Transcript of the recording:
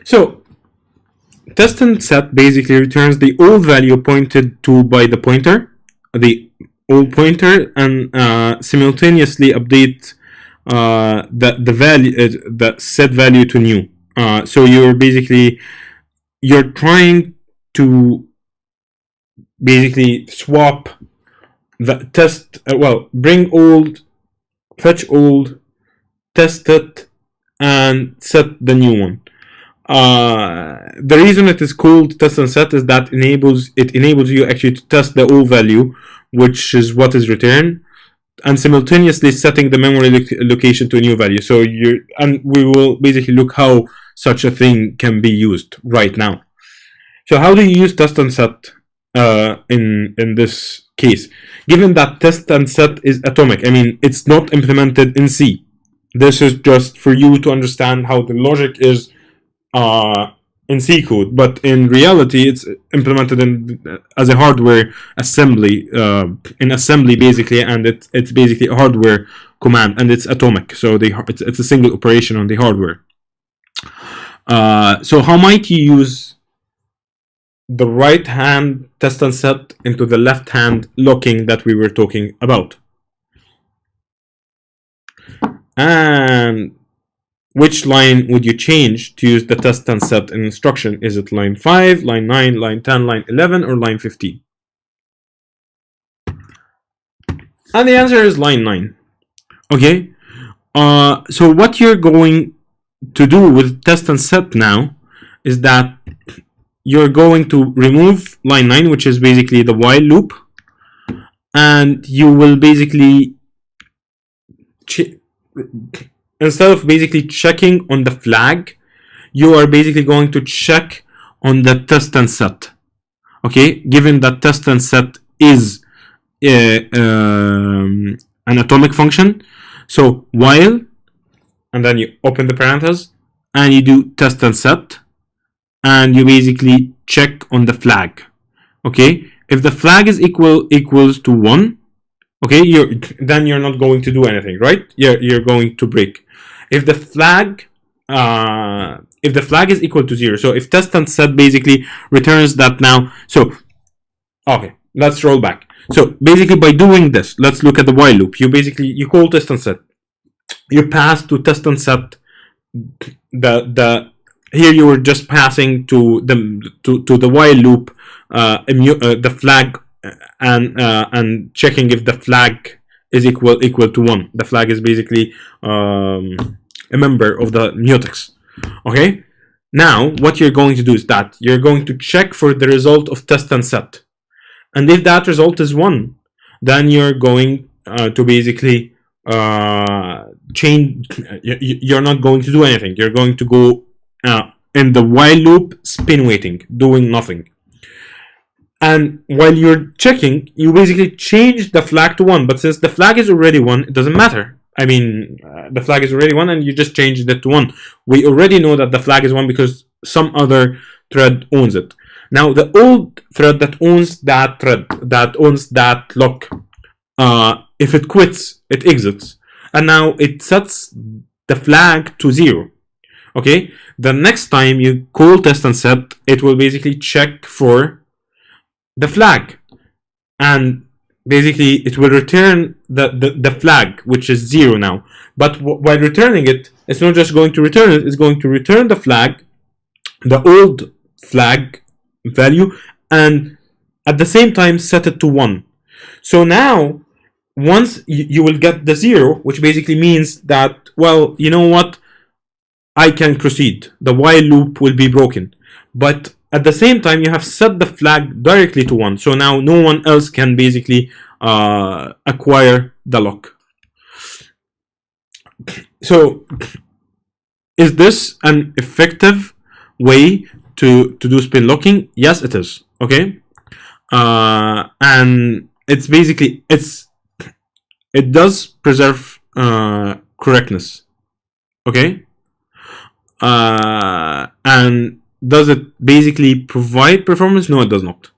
So test and set basically returns the old value pointed to by the pointer, the old pointer, and simultaneously update the value, the set value to new. So you're trying to basically swap the test. Bring old, fetch old, test it, and set the new one. The reason it is called test and set is that it enables you actually to test the old value, which is what is returned, and simultaneously setting the memory location to a new value. So we will basically look how such a thing can be used right now. So how do you use test and set in this case? Given that test and set is atomic, I mean, it's not implemented in C. This is just for you to understand how the logic is in C code, but in reality, it's implemented as a hardware assembly, in assembly basically, and it's basically a hardware command, and it's atomic, so it's a single operation on the hardware. So how might you use the right hand test and set into the left hand locking that we were talking about? And which line would you change to use the test and set in instruction? Is it line 5, line 9, line 10, line 11, or line 15? And the answer is line 9. Okay. So what you're going to do with test and set now is that you're going to remove line 9, which is basically the while loop, and you will basically instead of basically checking on the flag, you are basically going to check on the test and set. Okay, given that test and set is an atomic function, so while, and then you open the parentheses and you do test and set, and you basically check on the flag. Okay, if the flag is equals to 1, okay, then you're not going to do anything, right? You're going to break. If the flag is equal to 0, so if test and set basically returns that now, so okay, let's roll back. So basically by doing this, let's look at the while loop. You call test and set, you pass to test and set here you were just passing to the while loop the flag and checking if the flag is equal to 1. The flag is basically a member of the mutex. Okay, now what you're going to do is that you're going to check for the result of test and set, and if that result is 1, then you're going to basically change. You're not going to do anything. You're going to go in the while loop, spin waiting, doing nothing. And while you're checking, you basically change the flag to 1. But since the flag is already 1, it doesn't matter. I mean, the flag is already 1 and you just changed it to 1. We already know that the flag is 1 because some other thread owns it. Now, the old thread that owns that thread, that owns that lock, if it quits, it exits. And now it sets the flag to 0. Okay? The next time you call test and set, it will basically check for the flag, and basically it will return the flag, which is 0 now. But while returning it, it's not just going to return it, it's going to return the flag, the old flag value, and at the same time set it to 1. So now once you will get the 0, which basically means that, well, you know what, I can proceed, the while loop will be broken. But at the same time, you have set the flag directly to 1. So now no one else can basically acquire the lock. So is this an effective way to do spin locking? Yes, it is. Okay. And it's basically, it does preserve correctness. Okay. And does it basically provide performance? No, it does not.